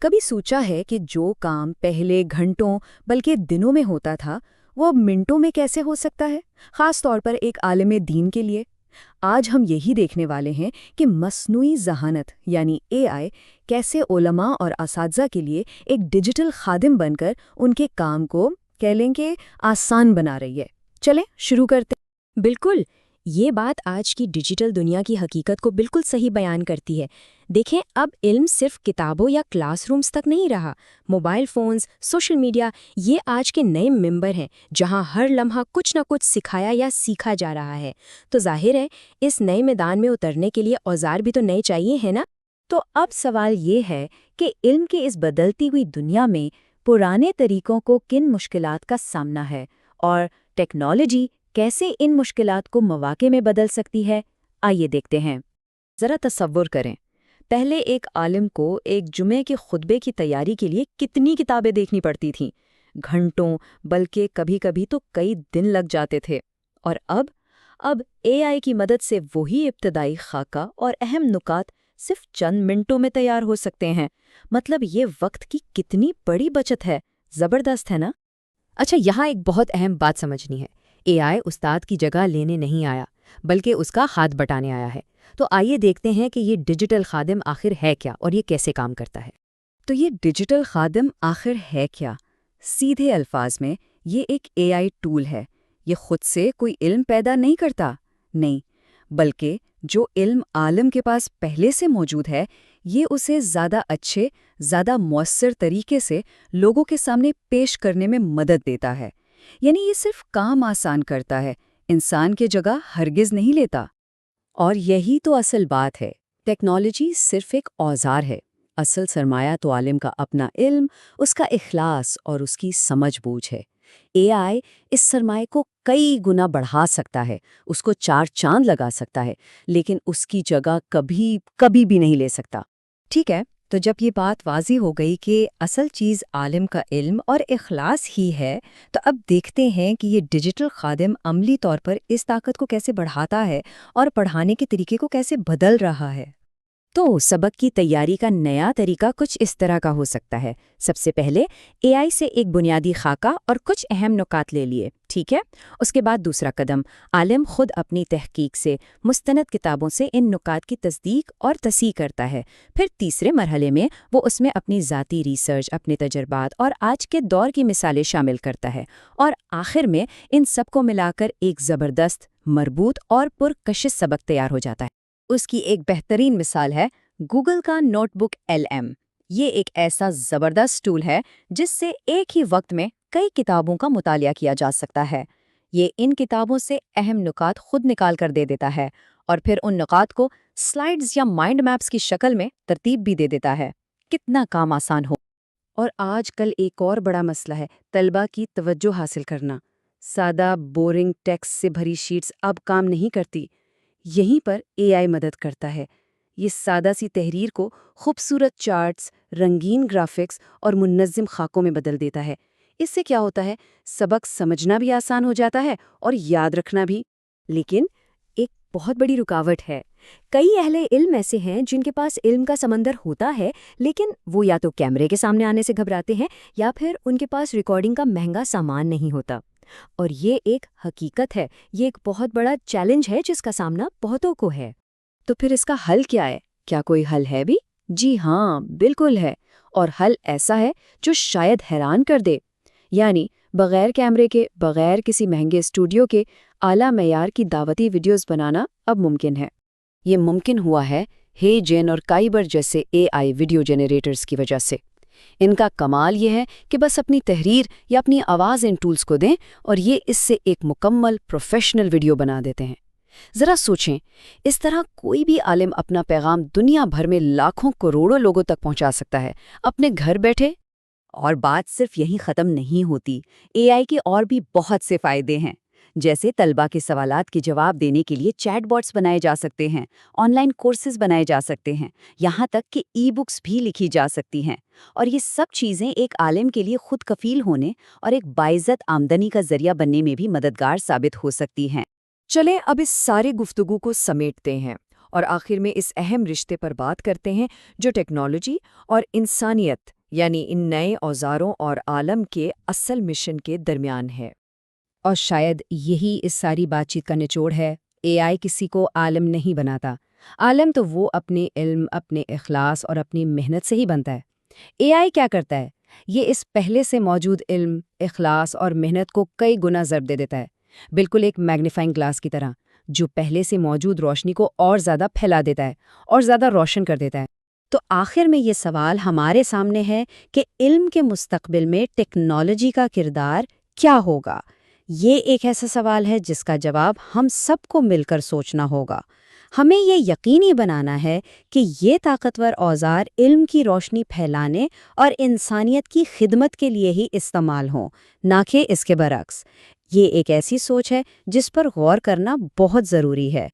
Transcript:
کبھی سوچا ہے کہ جو کام پہلے گھنٹوں بلکہ دنوں میں ہوتا تھا وہ اب منٹوں میں کیسے ہو سکتا ہے، خاص طور پر ایک عالم دین کے لیے؟ آج ہم یہی دیکھنے والے ہیں کہ مصنوعی ذہانت یعنی اے آئی کیسے علماء اور اساتذہ کے لیے ایک ڈیجیٹل خادم بن کر ان کے کام کو کہہ لیں کہ آسان بنا رہی ہے۔ چلیں شروع کرتے ہیں۔ بالکل، یہ بات آج کی ڈیجیٹل دنیا کی حقیقت کو بالکل صحیح بیان کرتی ہے۔ دیکھیں، اب علم صرف کتابوں یا کلاس رومز تک نہیں رہا۔ موبائل فونز، سوشل میڈیا، یہ آج کے نئے ممبر ہیں جہاں ہر لمحہ کچھ نہ کچھ سکھایا یا سیکھا جا رہا ہے۔ تو ظاہر ہے اس نئے میدان میں اترنے کے لیے اوزار بھی تو نئے چاہیے ہیں نا؟ تو اب سوال یہ ہے کہ علم کی اس بدلتی ہوئی دنیا میں پرانے طریقوں کو کن مشکلات کا سامنا ہے اور ٹیکنالوجی کیسے ان مشکلات کو مواقع میں بدل سکتی ہے؟ آئیے دیکھتے ہیں۔ ذرا تصور کریں، پہلے ایک عالم کو ایک جمعے کے خطبے کی تیاری کے لیے کتنی کتابیں دیکھنی پڑتی تھیں، گھنٹوں بلکہ کبھی کبھی تو کئی دن لگ جاتے تھے۔ اور اب اے آئی کی مدد سے وہی ابتدائی خاکہ اور اہم نکات صرف چند منٹوں میں تیار ہو سکتے ہیں۔ مطلب یہ وقت کی کتنی بڑی بچت ہے، زبردست ہے نا؟ اچھا، یہاں ایک بہت اہم بات سمجھنی ہے۔ اے آئی استاد کی جگہ لینے نہیں آیا، بلکہ اس کا ہاتھ بٹانے آیا ہے۔ تو آئیے دیکھتے ہیں کہ یہ ڈیجیٹل خادم آخر ہے کیا اور یہ کیسے کام کرتا ہے۔ تو یہ ڈیجیٹل خادم آخر ہے کیا؟ سیدھے الفاظ میں یہ ایک اے آئی ٹول ہے۔ یہ خود سے کوئی علم پیدا نہیں کرتا، نہیں، بلکہ جو علم عالم کے پاس پہلے سے موجود ہے، یہ اسے زیادہ اچھے، زیادہ مؤثر طریقے سے لوگوں کے سامنے پیش کرنے میں مدد دیتا ہے۔ یعنی یہ صرف کام آسان کرتا ہے، انسان کی جگہ ہرگز نہیں لیتا۔ اور یہی تو اصل بات ہے، ٹیکنالوجی صرف ایک اوزار ہے، اصل سرمایہ تو عالم کا اپنا علم، اس کا اخلاص اور اس کی سمجھ بوجھ ہے۔ اے آئی اس سرمایہ کو کئی گنا بڑھا سکتا ہے، اس کو چار چاند لگا سکتا ہے، لیکن اس کی جگہ کبھی بھی نہیں لے سکتا۔ ٹھیک ہے، تو جب یہ بات واضح ہو گئی کہ اصل چیز عالم کا علم اور اخلاص ہی ہے، تو اب دیکھتے ہیں کہ یہ ڈیجیٹل خادم عملی طور پر اس طاقت کو کیسے بڑھاتا ہے اور پڑھانے کے طریقے کو کیسے بدل رہا ہے۔ تو سبق کی تیاری کا نیا طریقہ کچھ اس طرح کا ہو سکتا ہے۔ سب سے پہلے اے آئی سے ایک بنیادی خاکہ اور کچھ اہم نکات لے لیے، ٹھیک ہے؟ اس کے بعد دوسرا قدم، عالم خود اپنی تحقیق سے، مستند کتابوں سے ان نکات کی تصدیق اور تصحیح کرتا ہے۔ پھر تیسرے مرحلے میں وہ اس میں اپنی ذاتی ریسرچ، اپنے تجربات اور آج کے دور کی مثالیں شامل کرتا ہے، اور آخر میں ان سب کو ملا کر ایک زبردست، مربوط اور پرکشش سبق تیار ہو جاتا ہے۔ اس کی ایک بہترین مثال ہے گوگل کا نوٹ بک LM۔ یہ ایک ایسا زبردست ٹول ہے جس سے ایک ہی وقت میں کئی کتابوں کا مطالعہ کیا جا سکتا ہے۔ یہ ان کتابوں سے اہم نکات خود نکال کر دے دیتا ہے اور پھر ان نکات کو سلائیڈز یا مائنڈ میپس کی شکل میں ترتیب بھی دے دیتا ہے۔ کتنا کام آسان ہو۔ اور آج کل ایک اور بڑا مسئلہ ہے طلبہ کی توجہ حاصل کرنا۔ سادہ بورنگ ٹیکسٹ سے بھری شیٹس اب کام نہیں کرتی۔ یہیں پر اے آئی مدد کرتا ہے۔ یہ سادہ سی تحریر کو خوبصورت چارٹس، رنگین گرافکس اور منظم خاکوں میں بدل دیتا ہے۔ اس سے کیا ہوتا ہے؟ سبق سمجھنا بھی آسان ہو جاتا ہے اور یاد رکھنا بھی۔ لیکن ایک بہت بڑی رکاوٹ ہے۔ کئی اہل علم ایسے ہیں جن کے پاس علم کا سمندر ہوتا ہے، لیکن وہ یا تو کیمرے کے سامنے آنے سے گھبراتے ہیں یا پھر ان کے پاس ریکارڈنگ کا مہنگا سامان نہیں ہوتا۔ اور یہ ایک حقیقت ہے، یہ ایک بہت بڑا چیلنج ہے جس کا سامنا بہتوں کو ہے۔ تو پھر اس کا حل کیا ہے؟ کیا کوئی حل ہے بھی؟ جی ہاں، بالکل ہے، اور حل ایسا ہے جو شاید حیران کر دے۔ یعنی بغیر کیمرے کے، بغیر کسی مہنگے اسٹوڈیو کے، اعلیٰ معیار کی دعوتی ویڈیوز بنانا اب ممکن ہے۔ یہ ممکن ہوا ہے ہے جین اور کائبر جیسے اے آئی ویڈیو جنریٹرز کی وجہ سے۔ ان کا کمال یہ ہے کہ بس اپنی تحریر یا اپنی آواز ان ٹولز کو دیں اور یہ اس سے ایک مکمل پروفیشنل ویڈیو بنا دیتے ہیں۔ ذرا سوچیں، اس طرح کوئی بھی عالم اپنا پیغام دنیا بھر میں لاکھوں کروڑوں لوگوں تک پہنچا سکتا ہے، اپنے گھر بیٹھے۔ اور بات صرف یہیں ختم نہیں ہوتی۔ اے آئی کے اور بھی بہت سے فائدے ہیں، جیسے طلبہ کے سوالات کے جواب دینے کے لیے چیٹ باٹس بنائے جا سکتے ہیں، آن لائن کورسز بنائے جا سکتے ہیں، یہاں تک کہ ای بکس بھی لکھی جا سکتی ہیں۔ اور یہ سب چیزیں ایک عالم کے لیے خود کفیل ہونے اور ایک باعزت آمدنی کا ذریعہ بننے میں بھی مددگار ثابت ہو سکتی ہیں۔ چلیں اب اس سارے گفتگو کو سمیٹتے ہیں اور آخر میں اس اہم رشتے پر بات کرتے ہیں جو ٹیکنالوجی اور انسانیت یعنی ان نئے اوزاروں اور عالم کے اصل مشن کے درمیان ہے۔ اور شاید یہی اس ساری بات چیت کا نچوڑ ہے۔ اے آئی کسی کو عالم نہیں بناتا، عالم تو وہ اپنے علم، اپنے اخلاص اور اپنی محنت سے ہی بنتا ہے۔ اے آئی کیا کرتا ہے؟ یہ اس پہلے سے موجود علم، اخلاص اور محنت کو کئی گنا ضرب دے دیتا ہے، بالکل ایک میگنیفائنگ گلاس کی طرح، جو پہلے سے موجود روشنی کو اور زیادہ پھیلا دیتا ہے اور زیادہ روشن کر دیتا ہے۔ تو آخر میں یہ سوال ہمارے سامنے ہے کہ علم کے مستقبل میں ٹیکنالوجی کا کردار کیا ہوگا؟ یہ ایک ایسا سوال ہے جس کا جواب ہم سب کو مل کر سوچنا ہوگا۔ ہمیں یہ یقینی بنانا ہے کہ یہ طاقتور اوزار علم کی روشنی پھیلانے اور انسانیت کی خدمت کے لیے ہی استعمال ہوں، نہ کہ اس کے برعکس۔ یہ ایک ایسی سوچ ہے جس پر غور کرنا بہت ضروری ہے۔